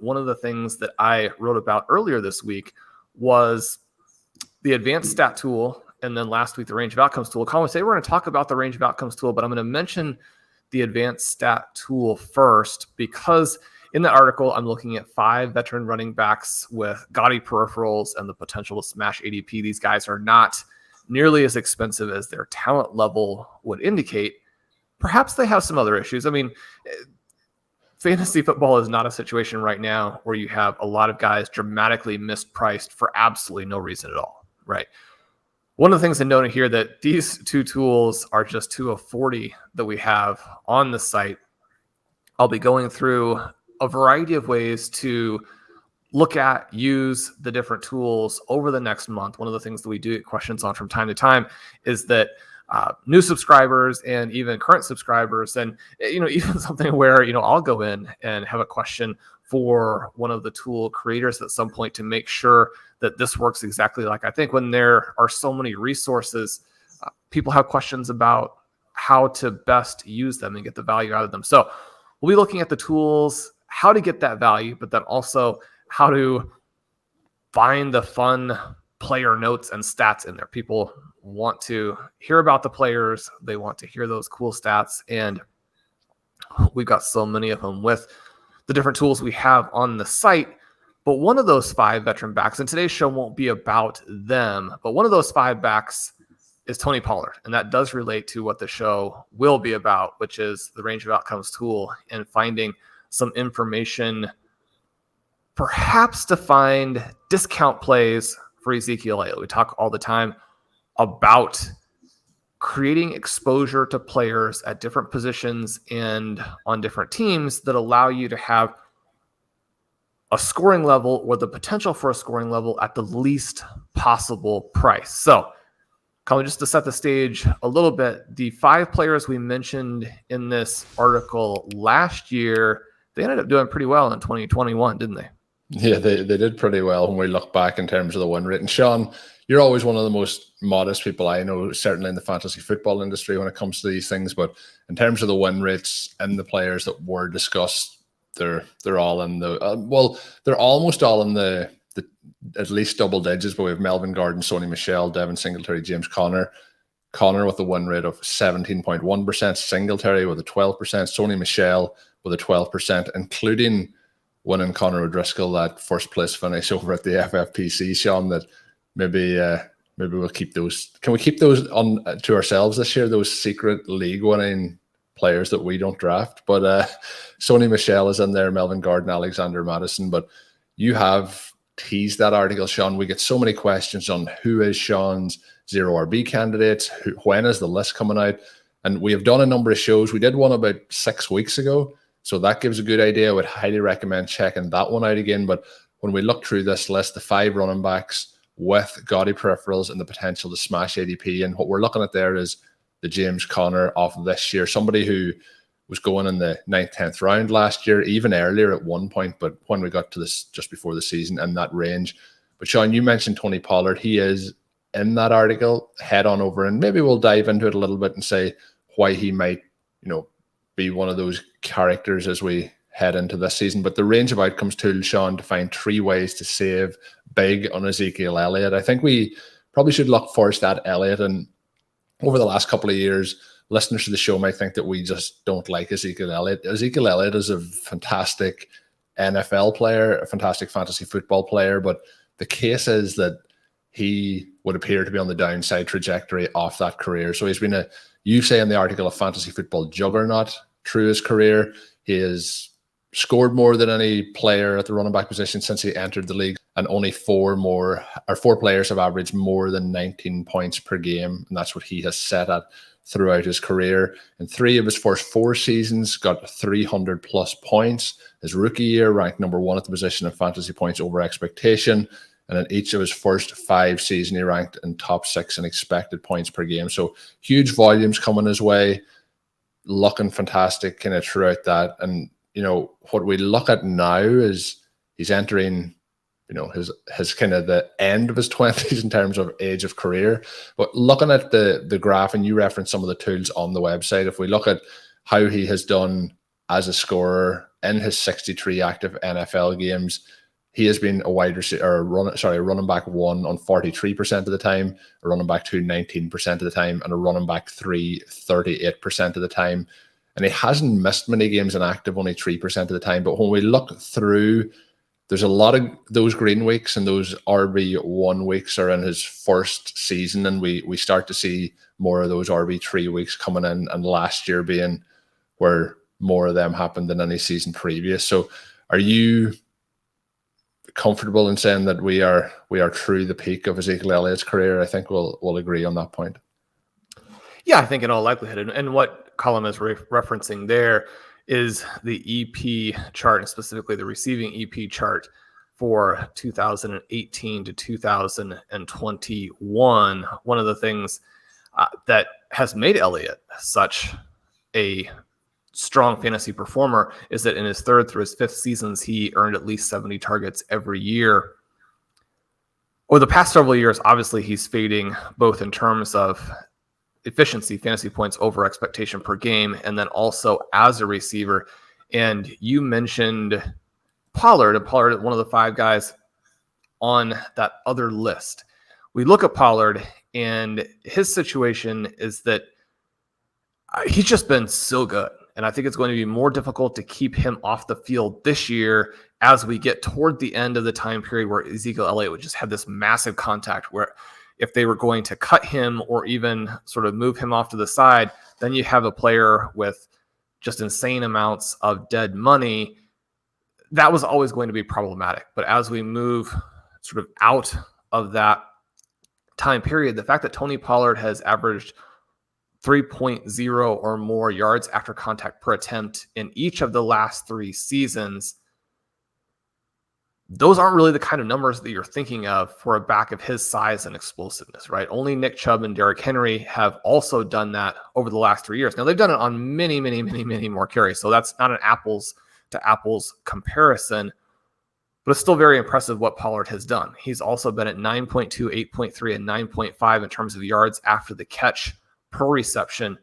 one of the things that I wrote about earlier this week was the advanced stat tool, and then last week the range of outcomes tool. Colm, say we're going to talk about the range of outcomes tool, but I'm going to mention the advanced stat tool first, because in the article I'm looking at 5 veteran running backs with gaudy peripherals and the potential to smash ADP. These guys are not nearly as expensive as their talent level would indicate. Perhaps they have some other issues. I mean, fantasy football is not a situation right now where you have a lot of guys dramatically mispriced for absolutely no reason at all, right? One of the things to note here that these 2 tools are just 2 of 40 that we have on the site. I'll be going through a variety of ways to look at, use the different tools over the next month. One of the things that we do get questions on from time to time is that new subscribers and even current subscribers, and even something where I'll go in and have a question for one of the tool creators at some point to make sure that this works exactly like I think. When there are so many resources, people have questions about how to best use them and get the value out of them. So we'll be looking at the tools, how to get that value, but then also how to find the fun player notes and stats in there. People want to hear about the players. They want to hear those cool stats. And we've got so many of them with the different tools we have on the site. But one of those 5 veteran backs, and today's show won't be about them, but one of those 5 backs is Tony Pollard. And that does relate to what the show will be about, which is the range of outcomes tool and finding some information, perhaps to find discount plays for Ezekiel Elliott. We talk all the time about creating exposure to players at different positions and on different teams that allow you to have a scoring level or the potential for a scoring level at the least possible price. So, Colm, just to set the stage a little bit, the 5 players we mentioned in this article last year, they ended up doing pretty well in 2021, didn't they? Yeah, they did pretty well when we look back in terms of the win rate. And Shawn, you're always one of the most modest people I know, certainly in the fantasy football industry when it comes to these things. But in terms of the win rates and the players that were discussed, they're all in the they're almost all in the at least double digits. But we have Melvin Gordon, Sony Michel, Devin Singletary, James Conner with a win rate of 17.1%, Singletary with a 12%, Sony Michel with a 12%, including winning Connor O'Driscoll that first place finish over at the FFPC, Shawn. That maybe we'll keep those. Can we keep those on to ourselves this year? Those secret league winning players that we don't draft. But Sony Michel is in there, Melvin Gordon, Alexander Madison. But you have teased that article, Shawn. We get so many questions on who is Shawn's zero RB candidates, when is the list coming out, and we have done a number of shows. We did one about 6 weeks ago. So that gives a good idea. I would highly recommend checking that one out again. But when we look through this list, the 5 running backs with gaudy peripherals and the potential to smash ADP, and what we're looking at there is the James Conner of this year, somebody who was going in the 9th, 10th round last year, even earlier at one point, but when we got to this just before the season in that range. But Shawn, you mentioned Tony Pollard. He is in that article. Head on over and maybe we'll dive into it a little bit and say why he might, be one of those characters as we head into this season. But the range of outcomes tool, Shawn, to find 3 ways to save big on Ezekiel Elliott. I think we probably should look first at Elliott. And over the last couple of years, listeners to the show might think that we just don't like Ezekiel Elliott. Ezekiel Elliott is a fantastic NFL player, a fantastic fantasy football player, but the case is that he would appear to be on the downside trajectory of that career. So he's been you say in the article, a fantasy football juggernaut through his career. He has scored more than any player at the running back position since he entered the league, and only 4 players have averaged more than 19 points per game, and that's what he has set at throughout his career. In 3 of his first 4 seasons, got 300 plus points. His rookie year ranked number 1 at the position of fantasy points over expectation, and in each of his first 5 seasons, he ranked in top 6 in expected points per game. So huge volumes coming his way, looking fantastic kind of throughout that. And what we look at now is he's entering his kind of the end of his 20s in terms of age of career. But looking at the graph, and you referenced some of the tools on the website, if we look at how he has done as a scorer in his 63 active NFL games. He has been a wide receiver, or running back 1 on 43% of the time, a running back 2 19% of the time, and a running back 3 38% of the time. And he hasn't missed many games inactive, only 3% of the time. But when we look through, there's a lot of those green weeks, and those RB1 weeks are in his first season, and we start to see more of those RB3 weeks coming in, and last year being where more of them happened than any season previous. So are you comfortable in saying that we are through the peak of Ezekiel Elliott's career? I think we'll agree on that point. Yeah, I think in all likelihood. And what Colm is referencing there is the EP chart, and specifically the receiving EP chart for 2018 to 2021. One of the things that has made Elliott such a strong fantasy performer is that in his third through his fifth seasons, he earned at least 70 targets every year. Over the past several years, obviously he's fading both in terms of efficiency, fantasy points over expectation per game, and then also as a receiver. And you mentioned Pollard, and Pollard, one of the 5 guys on that other list. We look at Pollard, and his situation is that he's just been so good. And I think it's going to be more difficult to keep him off the field this year as we get toward the end of the time period where Ezekiel Elliott would just have this massive contact, where if they were going to cut him or even sort of move him off to the side, then you have a player with just insane amounts of dead money. That was always going to be problematic. But as we move sort of out of that time period, the fact that Tony Pollard has averaged 3.0 or more yards after contact per attempt in each of the last 3 seasons, those aren't really the kind of numbers that you're thinking of for a back of his size and explosiveness, right? Only Nick Chubb and Derrick Henry have also done that over the last 3 years. Now, they've done it on many more carries, so that's not an apples to apples comparison, but it's still very impressive what Pollard has done. He's also been at 9.2, 8.3, and 9.5 in terms of yards after the catch per reception.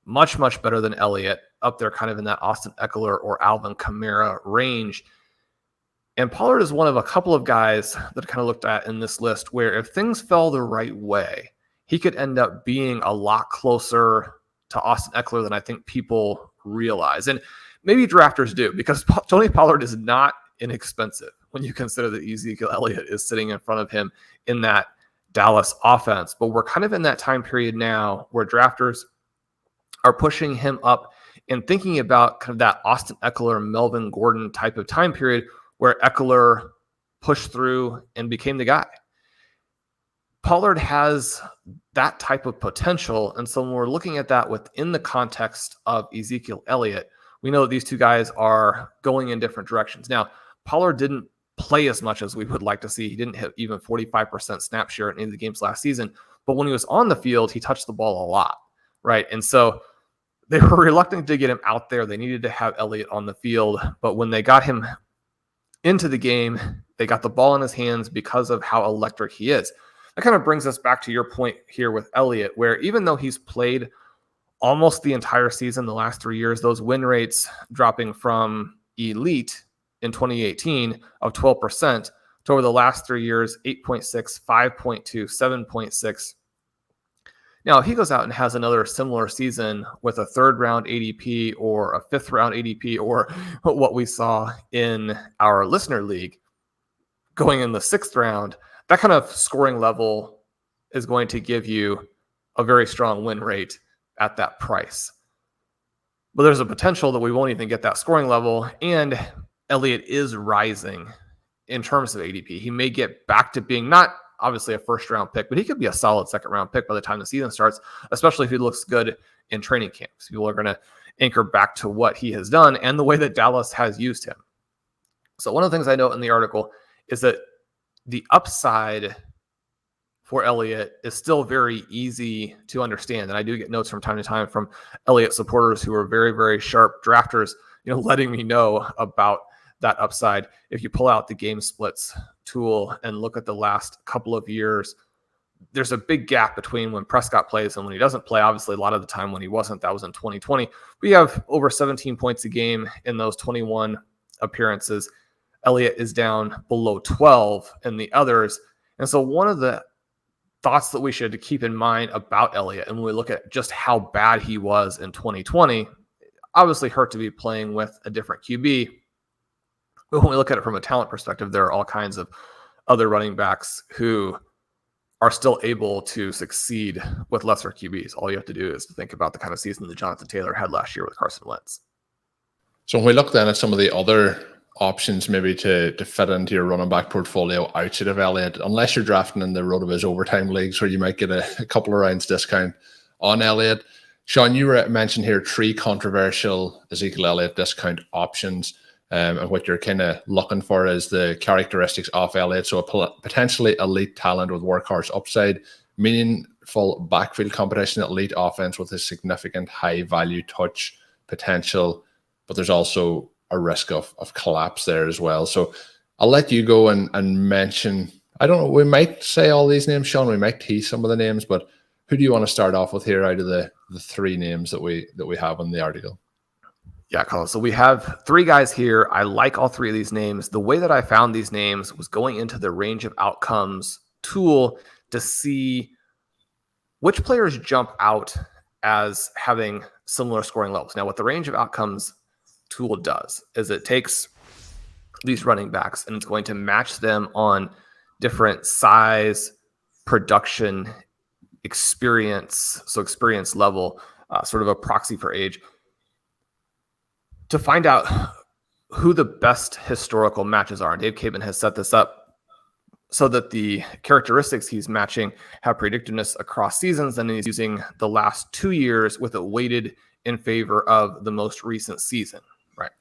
Much better than Elliott, up there kind of in that Austin Eckler or Alvin Kamara range. And Pollard is one of a couple of guys that I kind of looked at in this list where if things fell the right way, he could end up being a lot closer to Austin Eckler than I think people realize. And maybe drafters do, because Tony Pollard is not inexpensive when you consider that Ezekiel Elliott is sitting in front of him in that Dallas offense. But we're kind of in that time period now where drafters are pushing him up and thinking about kind of that Austin Eckler, Melvin Gordon type of time period where Eckler pushed through and became the guy. Pollard has that type of potential. And so when we're looking at that within the context of Ezekiel Elliott, we know that these 2 guys are going in different directions. Now, Pollard didn't play as much as we would like to see. He didn't hit even 45% snap share in any of the games last season. But when he was on the field, he touched the ball a lot, right? And so they were reluctant to get him out there. They needed to have Elliott on the field. But when they got him into the game, they got the ball in his hands because of how electric he is. That kind of brings us back to your point here with Elliott, where even though he's played almost the entire season, the last 3 years, those win rates dropping from elite in 2018 of 12% to over the last 3 years, 8.6, 5.2, 7.6. Now, if he goes out and has another similar season with a 3rd round ADP or a 5th round ADP, or what we saw in our listener league going in the 6th round, that kind of scoring level is going to give you a very strong win rate at that price. But there's a potential that we won't even get that scoring level, and Elliott is rising in terms of ADP. He may get back to being not obviously a 1st round pick, but he could be a solid 2nd round pick by the time the season starts, especially if he looks good in training camps. People are going to anchor back to what he has done and the way that Dallas has used him. So one of the things I note in the article is that the upside for Elliott is still very easy to understand. And I do get notes from time to time from Elliott supporters who are very sharp drafters, letting me know about that upside. If you pull out the game splits tool and look at the last couple of years, there's a big gap between when Prescott plays and when he doesn't play. Obviously, a lot of the time when he wasn't, that was in 2020. We have over 17 points a game in those 21 appearances. Elliott is down below 12 in the others. And so one of the thoughts that we should keep in mind about Elliott, and when we look at just how bad he was in 2020, obviously hurt to be playing with a different QB. But when we look at it from a talent perspective, there are all kinds of other running backs who are still able to succeed with lesser QBs. All you have to do is to think about the kind of season that Jonathan Taylor had last year with Carson Wentz. So when we look then at some of the other options maybe to fit into your running back portfolio outside of Elliott, unless you're drafting in the RotoViz overtime leagues where you might get a couple of rounds discount on Elliott. Shawn, you mentioned here 3 controversial Ezekiel Elliott discount options. And what you're kind of looking for is the characteristics of Elliott. So a potentially elite talent with workhorse upside, meaningful backfield competition, elite offense with a significant high value touch potential, but there's also a risk of collapse there as well. So I'll let you go and mention, I don't know, we might say all these names, Shawn, we might tease some of the names, but who do you want to start off with here out of the 3 names that we have in the article? Yeah, Colin. So we have 3 guys here. I like all 3 of these names. The way that I found these names was going into the range of outcomes tool to see which players jump out as having similar scoring levels. Now, what the range of outcomes tool does is it takes these running backs and it's going to match them on different size, production, experience, so experience level, sort of a proxy for age, to find out who the best historical matches are. And Dave Capeman has set this up so that the characteristics he's matching have predictiveness across seasons, and he's using the last 2 years with it weighted in favor of the most recent season, right?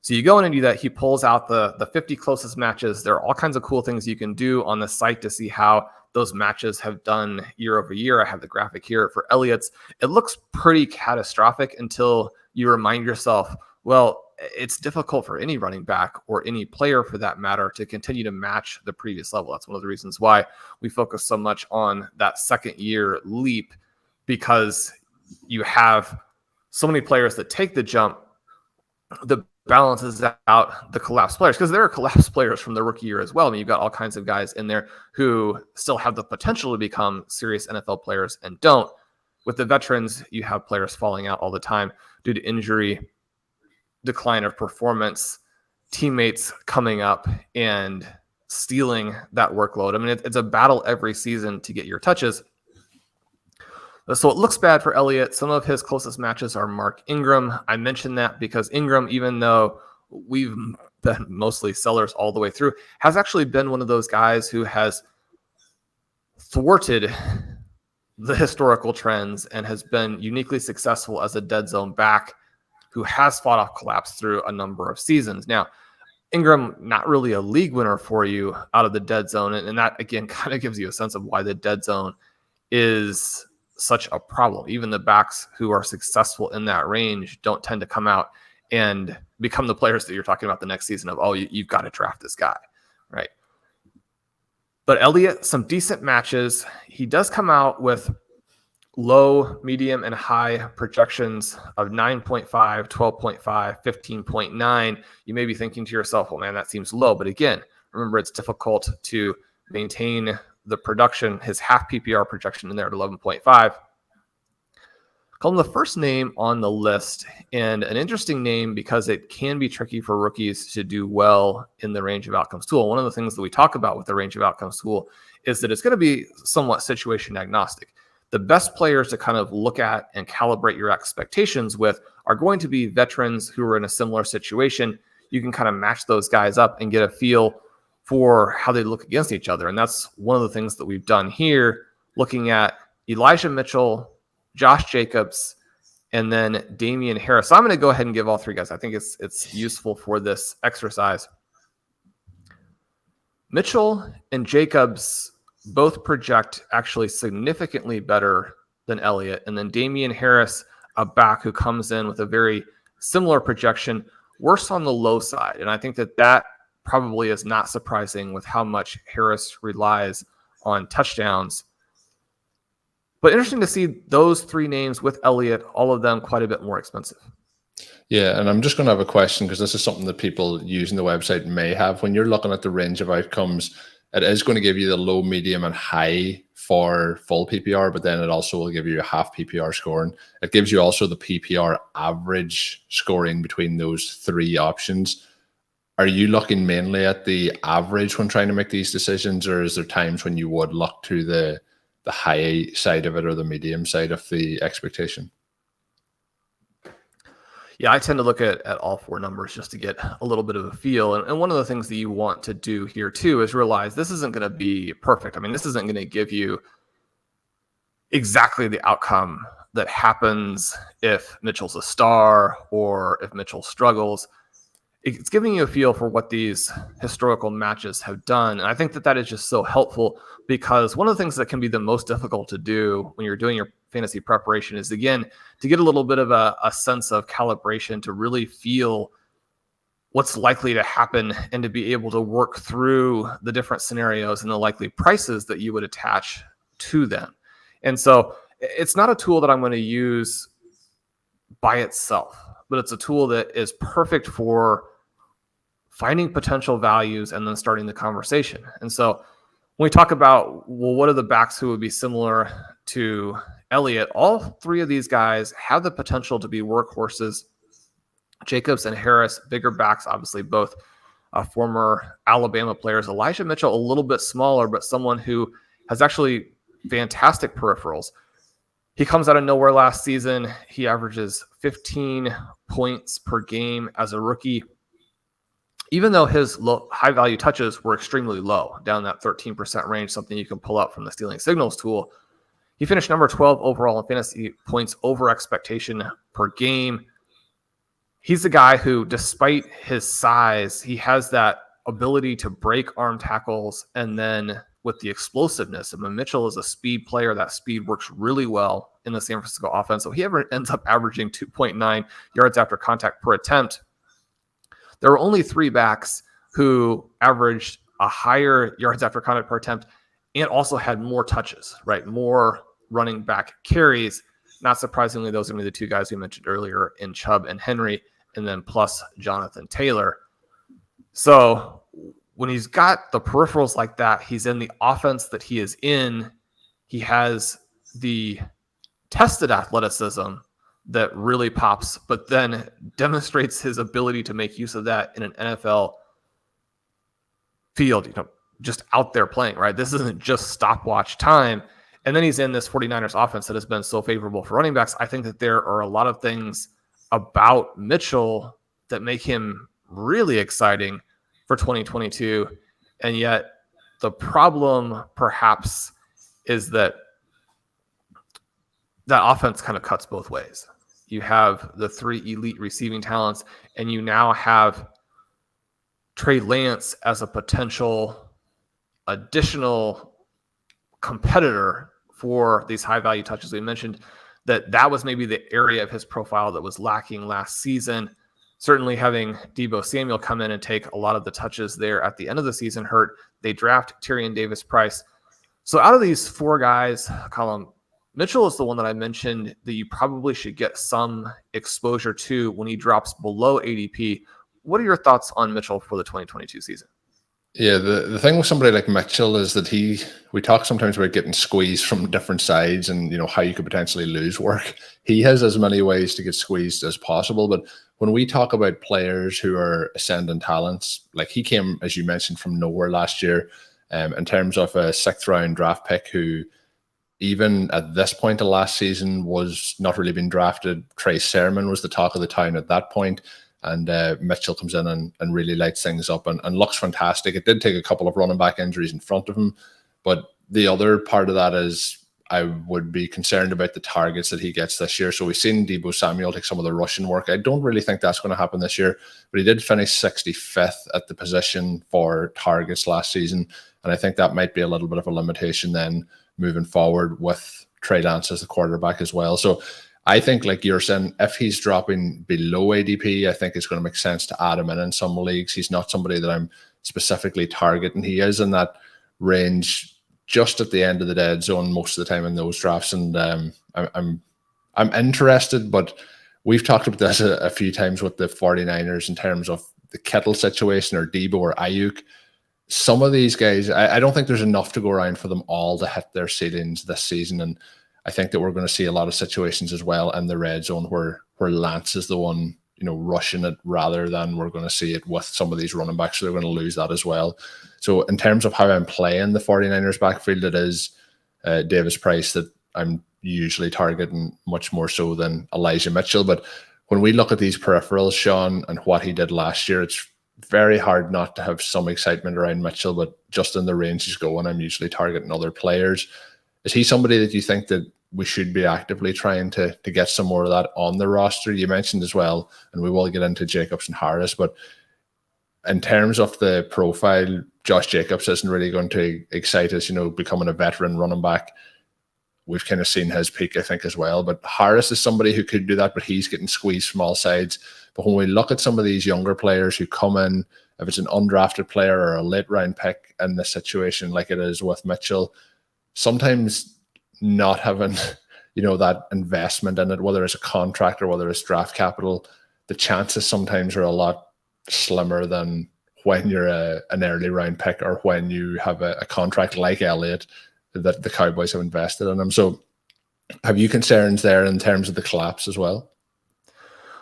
So you go in and do that. He pulls out the 50 closest matches. There are all kinds of cool things you can do on the site to see how those matches have done year over year. I have the graphic here for Elliott's. It looks pretty catastrophic until you remind yourself, well, it's difficult for any running back or any player for that matter to continue to match the previous level. That's one of the reasons why we focus so much on that second year leap, because you have so many players that take the jump that balances out the collapsed players, because there are collapsed players from the rookie year as well. I mean, you've got all kinds of guys in there who still have the potential to become serious NFL players and don't. With the veterans, you have players falling out all the time due to injury, decline of performance, teammates coming up and stealing that workload. I mean, it's a battle every season to get your touches. So it looks bad for Elliott. Some of his closest matches are Mark Ingram. I mentioned that because Ingram, even though we've been mostly sellers all the way through, has actually been one of those guys who has thwarted the historical trends and has been uniquely successful as a dead zone back who has fought off collapse through a number of seasons. Now, Ingram, not really a league winner for you out of the dead zone. And that, again, kind of gives you a sense of why the dead zone is such a problem. Even the backs who are successful in that range don't tend to come out and become the players that you're talking about the next season of, oh, you've got to draft this guy, right? But Elliott, some decent matches. He does come out with low, medium, and high projections of 9.5, 12.5, 15.9. You may be thinking to yourself, well, man, that seems low. But again, remember, it's difficult to maintain the production. His half PPR projection in there at 11.5. Colm, the first name on the list, and an interesting name because it can be tricky for rookies to do well in the range of outcomes tool. One of the things that we talk about with the range of outcomes tool is that it's going to be somewhat situation agnostic. The best players to kind of look at and calibrate your expectations with are going to be veterans who are in a similar situation. You can kind of match those guys up and get a feel for how they look against each other. And that's one of the things that we've done here, looking at Elijah Mitchell, Josh Jacobs, and then Damian Harris. So I'm going to go ahead and give all 3 guys. I think it's useful for this exercise. Mitchell and Jacobs both project actually significantly better than Elliott. And then Damian Harris, a back who comes in with a very similar projection, worse on the low side. And I think that probably is not surprising with how much Harris relies on touchdowns But interesting to see those three names with Elliott, all of them quite a bit more expensive. Yeah, and I'm just going to have a question because this is something that people using the website may have. When you're looking at the range of outcomes, it is going to give you the low, medium, and high for full PPR, but then it also will give you a half PPR scoring. It gives you also the PPR average scoring between those three options. Are you looking mainly at the average when trying to make these decisions, or is there times when you would look to the high side of it or the medium side of the expectation? Yeah, I tend to look at all four numbers just to get a little bit of a feel. And one of the things that you want to do here too is realize this isn't going to be perfect. I mean, this isn't going to give you exactly the outcome that happens if Mitchell's a star or if Mitchell struggles. It's giving you a feel for what these historical matches have done. And I think that is just so helpful, because one of the things that can be the most difficult to do when you're doing your fantasy preparation is, again, to get a little bit of a sense of calibration, to really feel what's likely to happen and to be able to work through the different scenarios and the likely prices that you would attach to them. And so it's not a tool that I'm going to use by itself, but it's a tool that is perfect for finding potential values and then starting the conversation. And so when we talk about, well, what are the backs who would be similar to Elliott? All three of these guys have the potential to be workhorses. Jacobs and Harris, bigger backs, obviously both former Alabama players. Elijah Mitchell, a little bit smaller, but someone who has actually fantastic peripherals. He comes out of nowhere last season. He averages 15 points per game as a rookie, even though his high-value touches were extremely low, down that 13% range, something you can pull up from the Stealing Signals tool. He finished number 12 overall in fantasy points over expectation per game. He's a guy who, despite his size, he has that ability to break arm tackles, and then with the explosiveness. I mean, Mitchell is a speed player. That speed works really well in the San Francisco offense. So he ends up averaging 2.9 yards after contact per attempt. There were only three backs who averaged a higher yards after contact per attempt and also had more touches, right? More running back carries. Not surprisingly, those are going to be the two guys we mentioned earlier in Chubb and Henry, and then plus Jonathan Taylor. So when he's got the peripherals like that, he's in the offense that he is in. He has the tested athleticism that really pops, but then demonstrates his ability to make use of that in an NFL field, just out there playing, right? This isn't just stopwatch time. And then he's in this 49ers offense that has been so favorable for running backs. I think that there are a lot of things about Mitchell that make him really exciting for 2022. And yet the problem perhaps is that offense kind of cuts both ways. You have the three elite receiving talents, and you now have Trey Lance as a potential additional competitor for these high-value touches. We mentioned that was maybe the area of his profile that was lacking last season. Certainly having Deebo Samuel come in and take a lot of the touches there at the end of the season hurt. They draft Tyrion Davis-Price. So out of these four guys, Colm, Mitchell is the one that I mentioned that you probably should get some exposure to when he drops below ADP. What are your thoughts on Mitchell for the 2022 season? Yeah, the thing with somebody like Mitchell is that we talk sometimes about getting squeezed from different sides and, how you could potentially lose work. He has as many ways to get squeezed as possible. But when we talk about players who are ascending talents, like he came, as you mentioned, from nowhere last year, in terms of a 6th round draft pick who, even at this point of last season, was not really being drafted. Trey Sermon was the talk of the town at that point. And Mitchell comes in and really lights things up and looks fantastic. It did take a couple of running back injuries in front of him. But the other part of that is I would be concerned about the targets that he gets this year. So we've seen Deebo Samuel take some of the rushing work. I don't really think that's going to happen this year. But he did finish 65th at the position for targets last season. And I think that might be a little bit of a limitation then moving forward with Trey Lance as the quarterback as well. So I think, like you're saying, if he's dropping below ADP, I think it's going to make sense to add him in some leagues. He's not somebody that I'm specifically targeting. He is in that range just at the end of the dead zone most of the time in those drafts. And I'm interested, but we've talked about this a few times with the 49ers in terms of the Kittle situation or Debo or Ayuk. Some of these guys, I don't think there's enough to go around for them all to hit their ceilings this season. And I think that we're going to see a lot of situations as well in the red zone where Lance is the one, rushing it rather than we're going to see it with some of these running backs. So they're going to lose that as well. So in terms of how I'm playing the 49ers backfield, it is Davis Price that I'm usually targeting much more so than Elijah Mitchell. But when we look at these peripherals, Shawn, and what he did last year, it's very hard not to have some excitement around Mitchell, but just in the range he's going, I'm usually targeting other players. Is he somebody that you think that we should be actively trying to get some more of that on the roster? You mentioned as well, and we will get into Jacobs and Harris, but in terms of the profile, Josh Jacobs isn't really going to excite us, becoming a veteran running back. We've kind of seen his peak, I think, as well. But Harris is somebody who could do that, but he's getting squeezed from all sides. But when we look at some of these younger players who come in, if it's an undrafted player or a late round pick in this situation like it is with Mitchell, sometimes not having, that investment in it, whether it's a contract or whether it's draft capital, the chances sometimes are a lot slimmer than when you're an early round pick or when you have a contract like Elliott that the Cowboys have invested in him. So have you concerns there in terms of the collapse as well?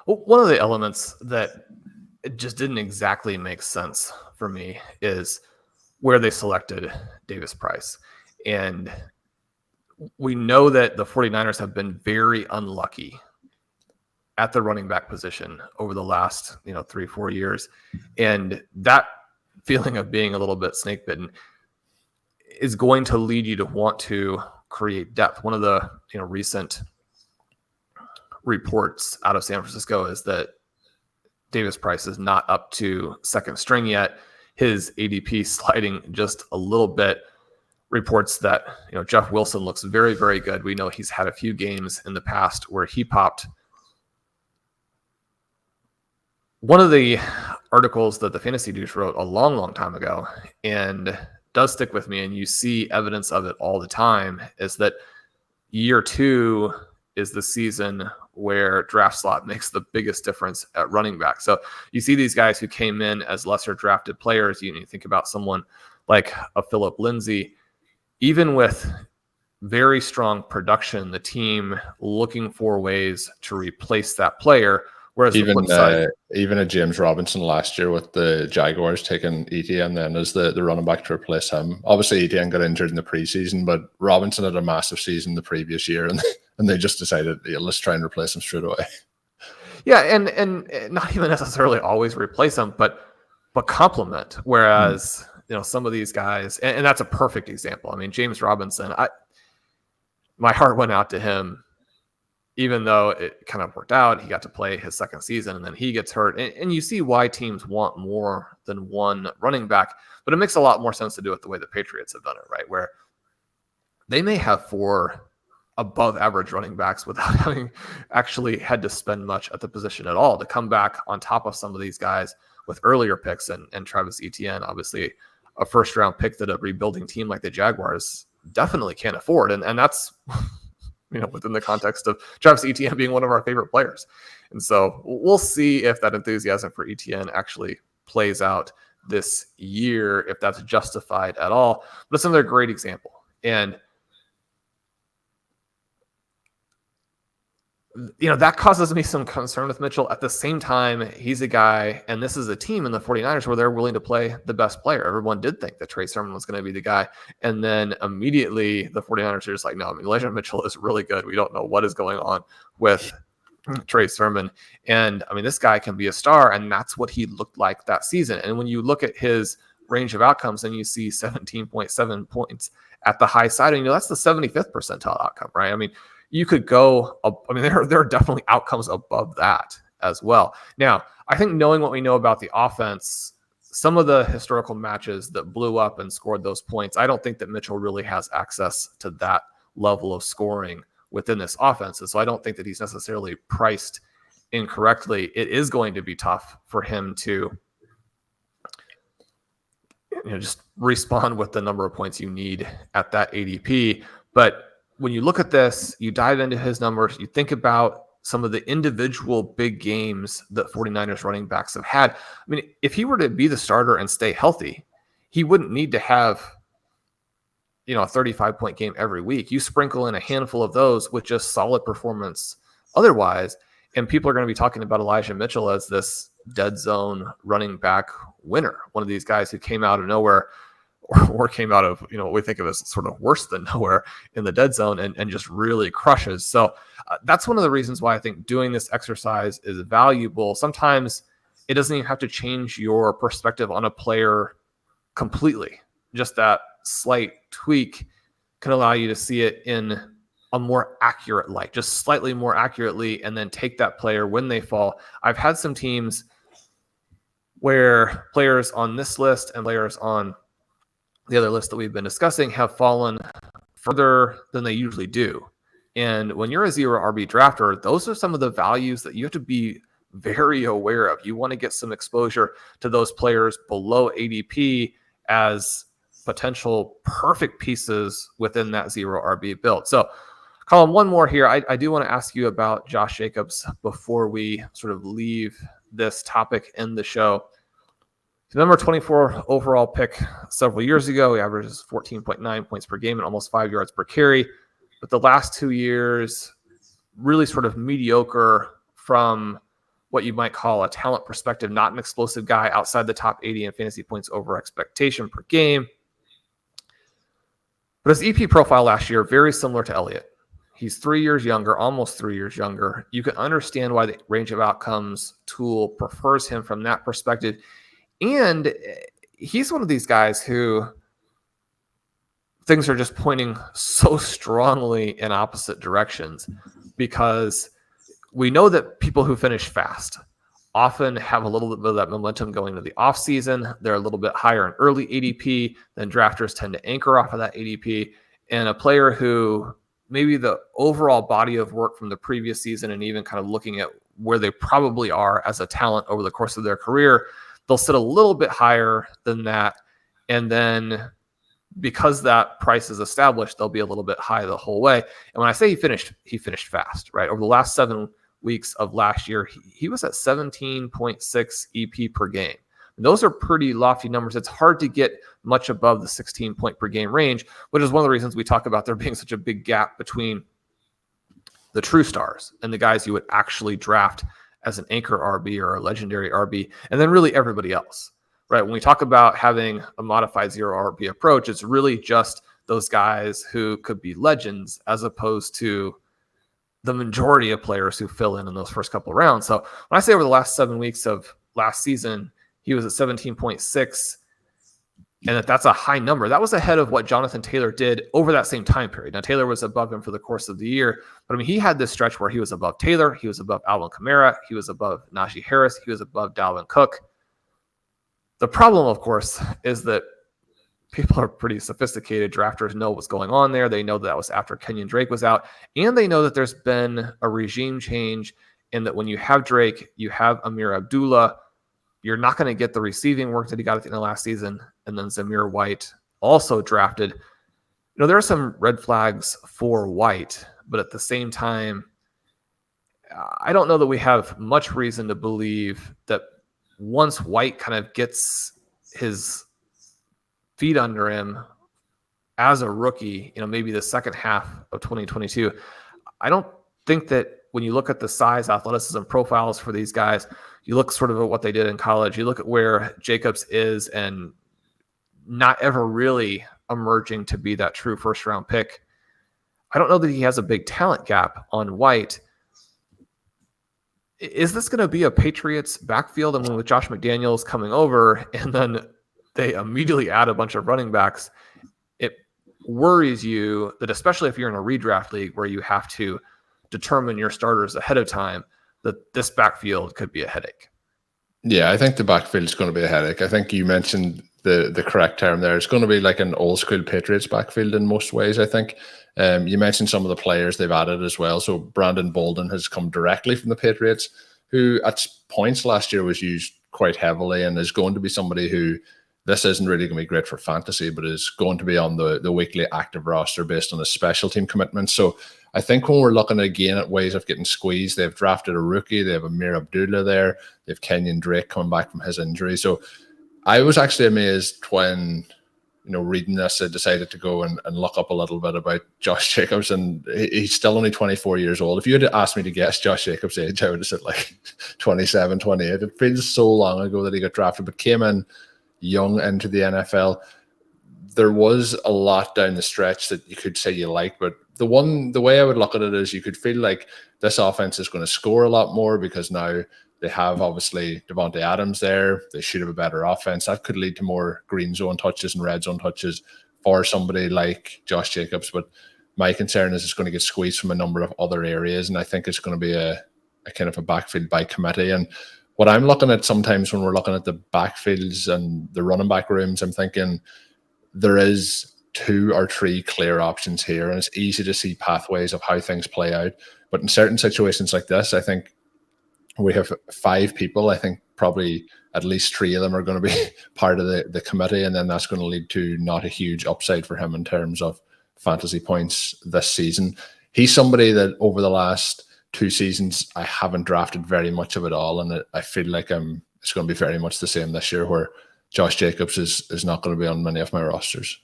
Well, one of the elements that it just didn't exactly make sense for me is where they selected Davis Price. And we know that the 49ers have been very unlucky at the running back position over the last 3-4 years. And that feeling of being a little bit snake bitten is going to lead you to want to create depth. One of the recent reports out of San Francisco is that Davis Price is not up to second string yet. His ADP sliding just a little bit. Reports that Jeff Wilson looks very, very good. We know he's had a few games in the past where he popped. One of the articles that the Fantasy Douche wrote a long, long time ago, and does stick with me, and you see evidence of it all the time, is that year 2 is the season where draft slot makes the biggest difference at running back. So you see these guys who came in as lesser drafted players. You think about someone like a Phillip Lindsay, even with very strong production, the team looking for ways to replace that player. Whereas even a James Robinson last year with the Jaguars taking Etienne then as the running back to replace him. Obviously, Etienne got injured in the preseason, but Robinson had a massive season the previous year, and they just decided, let's try and replace him straight away. Yeah, and not even necessarily always replace him, but complement. Whereas some of these guys, and that's a perfect example. I mean, James Robinson, my heart went out to him. Even though it kind of worked out, he got to play his second season and then he gets hurt. And you see why teams want more than one running back, but it makes a lot more sense to do it the way the Patriots have done it, right? Where they may have 4 above average running backs without having actually had to spend much at the position at all to come back on top of some of these guys with earlier picks and Travis Etienne, obviously a first round pick that a rebuilding team like the Jaguars definitely can't afford. And that's, within the context of Travis Etienne being one of our favorite players. And so we'll see if that enthusiasm for Etienne actually plays out this year, if that's justified at all. But it's another great example. And, that causes me some concern with Mitchell. At the same time, he's a guy, and this is a team in the 49ers where they're willing to play the best player. Everyone did think that Trey Sermon was going to be the guy. And then immediately the 49ers are just like, no, Elijah Mitchell is really good. We don't know what is going on with Trey Sermon. And this guy can be a star, and that's what he looked like that season. And when you look at his range of outcomes and you see 17.7 points at the high side, and that's the 75th percentile outcome, right? You could go up. There are definitely outcomes above that as well. Now, I think knowing what we know about the offense, some of the historical matches that blew up and scored those points, I don't think that Mitchell really has access to that level of scoring within this offense. And so I don't think that he's necessarily priced incorrectly. It is going to be tough for him to just respawn with the number of points you need at that ADP. But when you look at this, you dive into his numbers, you think about some of the individual big games that 49ers running backs have had. I mean, if he were to be the starter and stay healthy, he wouldn't need to have, a 35-point game every week. You sprinkle in a handful of those with just solid performance otherwise, and people are going to be talking about Elijah Mitchell as this dead zone running back winner, one of these guys who came out of nowhere or came out of, what we think of as sort of worse than nowhere in the dead zone and just really crushes. So that's one of the reasons why I think doing this exercise is valuable. Sometimes it doesn't even have to change your perspective on a player completely. Just that slight tweak can allow you to see it in a more accurate light, just slightly more accurately, and then take that player when they fall. I've had some teams where players on this list and players on the other list that we've been discussing have fallen further than they usually do. And when you're a 0 RB drafter, those are some of the values that you have to be very aware of. You want to get some exposure to those players below ADP as potential perfect pieces within that 0 RB build. So, Colm, one more here. I do want to ask you about Josh Jacobs before we sort of leave this topic in the show. The number 24 overall pick several years ago. He averages 14.9 points per game and almost 5 yards per carry. But the last 2 years, really sort of mediocre from what you might call a talent perspective, not an explosive guy outside the top 80 in fantasy points over expectation per game. But his EP profile last year, very similar to Elliott. He's 3 years younger, almost 3 years younger. You can understand why the range of outcomes tool prefers him from that perspective. And he's one of these guys who things are just pointing so strongly in opposite directions, because we know that people who finish fast often have a little bit of that momentum going into the offseason. They're a little bit higher in early ADP, then drafters tend to anchor off of that ADP. And a player who maybe the overall body of work from the previous season and even kind of looking at where they probably are as a talent over the course of their career, they'll sit a little bit higher than that. And then because that price is established, they'll be a little bit high the whole way. And when I say he finished fast, right? Over the last 7 weeks of last year, he was at 17.6 EP per game. And those are pretty lofty numbers. It's hard to get much above the 16 point per game range, which is one of the reasons we talk about there being such a big gap between the true stars and the guys you would actually draft as an anchor RB or a legendary RB, and then really everybody else, right? When we talk about having a modified 0 RB approach, it's really just those guys who could be legends as opposed to the majority of players who fill in those first couple of rounds. So when I say over the last 7 weeks of last season, he was at 17.6, and that's a high number. That was ahead of what Jonathan Taylor did over that same time period. Now, Taylor was above him for the course of the year, but I mean, he had this stretch where he was above Taylor, he was above Alvin Kamara, he was above Najee Harris, he was above Dalvin Cook. The problem, of course, is that people are pretty sophisticated. Drafters know what's going on there. They know that was after Kenyon Drake was out, and they know that there's been a regime change, and that when you have Drake, you have Amir Abdullah. You're not going to get the receiving work that he got at the end of last season. And then Zamir White also drafted. There are some red flags for White, but at the same time, I don't know that we have much reason to believe that once White kind of gets his feet under him as a rookie, maybe the second half of 2022, I don't think that when you look at the size, athleticism profiles for these guys, you look sort of at what they did in college, you look at where Jacobs is and not ever really emerging to be that true first round pick. I don't know that he has a big talent gap on White. Is this going to be a Patriots backfield? I mean, with Josh McDaniels coming over and then they immediately add a bunch of running backs, it worries you that, especially if you're in a redraft league where you have to determine your starters ahead of time, that this backfield could be a headache. Yeah, I think the backfield is going to be a headache. I think you mentioned the correct term there. It's going to be like an old school Patriots backfield in most ways, I think. You mentioned some of the players they've added as well. So Brandon Bolden has come directly from the Patriots, who at points last year was used quite heavily and is going to be somebody who this isn't really going to be great for fantasy, but is going to be on the weekly active roster based on a special team commitment. So I think when we're looking again at ways of getting squeezed, they've drafted a rookie. They have Amir Abdullah there. They have Kenyon Drake coming back from his injury. So I was actually amazed when, reading this, I decided to go and look up a little bit about Josh Jacobs, and he's still only 24 years old. If you had asked me to guess Josh Jacobs' age, I would have said like 27, 28. It feels so long ago that he got drafted, but came in young into the NFL. There was a lot down the stretch that you could say you like, but the way I would look at it is you could feel like this offense is going to score a lot more because now they have obviously Devontae Adams there. They should have a better offense. That could lead to more green zone touches and red zone touches for somebody like Josh Jacobs. But my concern is it's going to get squeezed from a number of other areas, and I think it's going to be a kind of a backfield by committee. And what I'm looking at sometimes when we're looking at the backfields and the running back rooms, I'm thinking there is 2 or 3 clear options here, and it's easy to see pathways of how things play out. But in certain situations like this, I think we have 5 people. I think probably at least 3 of them are going to be part of the committee, and then that's going to lead to not a huge upside for him in terms of fantasy points this season. He's somebody that over the last 2 seasons, I haven't drafted very much of it all, and I feel like it's going to be very much the same this year, where Josh Jacobs is not going to be on many of my rosters.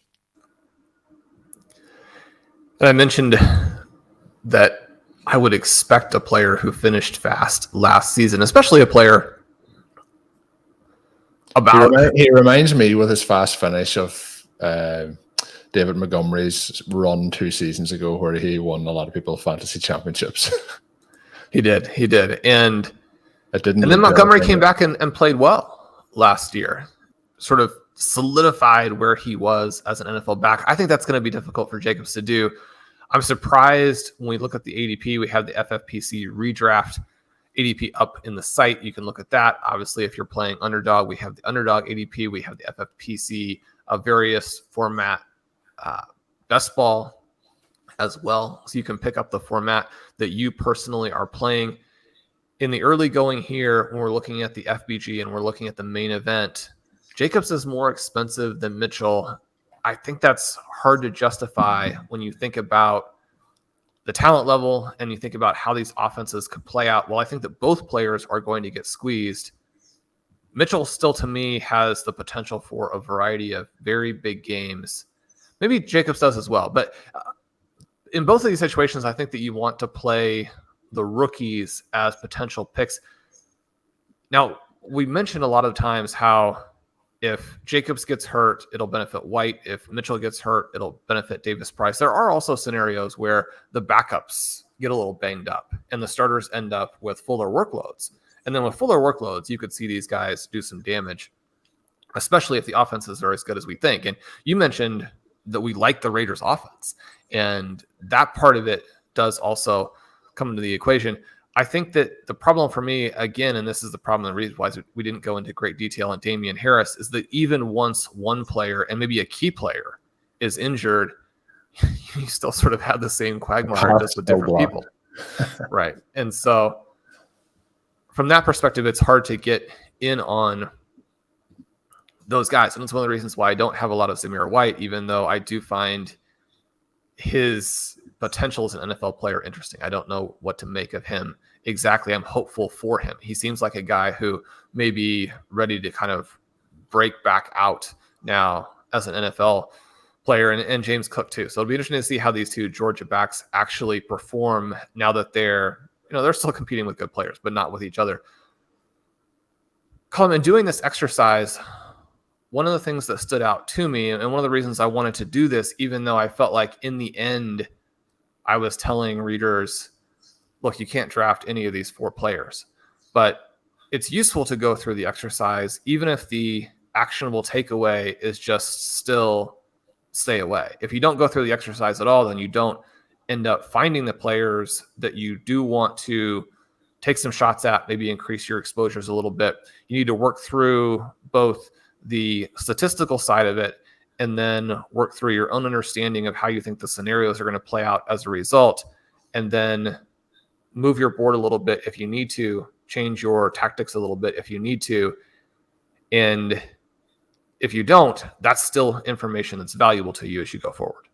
And I mentioned that I would expect a player who finished fast last season, especially a player He reminds me with his fast finish of David Montgomery's run 2 seasons ago, where he won a lot of people's fantasy championships. He did. And it didn't. And then Montgomery came back and played well last year, sort of solidified where he was as an NFL back. I think that's going to be difficult for Jacobs to do. I'm surprised when we look at the ADP. We have the FFPC redraft ADP up in the site. You can look at that. Obviously, if you're playing Underdog, we have the Underdog ADP. We have the FFPC of various format best ball as well. So you can pick up the format that you personally are playing. In the early going here, when we're looking at the FBG and we're looking at the main event, Jacobs is more expensive than Mitchell. I think that's hard to justify when you think about the talent level and you think about how these offenses could play out. Well, I think that both players are going to get squeezed. Mitchell still, to me, has the potential for a variety of very big games. Maybe Jacobs does as well. But in both of these situations, I think that you want to play the rookies as potential picks. Now, we mentioned a lot of times how if Jacobs gets hurt, it'll benefit White. If Mitchell gets hurt, it'll benefit Davis Price. There are also scenarios where the backups get a little banged up and the starters end up with fuller workloads. And then with fuller workloads, you could see these guys do some damage, especially if the offenses are as good as we think. And you mentioned that we like the Raiders offense, and that part of it does also come into the equation. I think that the problem for me, again, and this is the problem, the reason why we didn't go into great detail on Damian Harris, is that even once one player and maybe a key player is injured, you still sort of have the same quagmire just with different people. Right. And so from that perspective, it's hard to get in on those guys. And it's one of the reasons why I don't have a lot of Zamir White, even though I do find his potential as an NFL player interesting. I don't know what to make of him exactly. I'm hopeful for him. He seems like a guy who may be ready to kind of break back out now as an NFL player, and James Cook too. So it'll be interesting to see how these two Georgia backs actually perform now that they're still competing with good players, but not with each other. Colm, in doing this exercise, one of the things that stood out to me, and one of the reasons I wanted to do this, even though I felt like in the end, I was telling readers, look, you can't draft any of these 4 players, but it's useful to go through the exercise, even if the actionable takeaway is just still stay away. If you don't go through the exercise at all, then you don't end up finding the players that you do want to take some shots at, maybe increase your exposures a little bit. You need to work through both the statistical side of it and then work through your own understanding of how you think the scenarios are going to play out as a result, and then move your board a little bit if you need to, change your tactics a little bit if you need to. And If you don't, that's still information that's valuable to you as you go forward.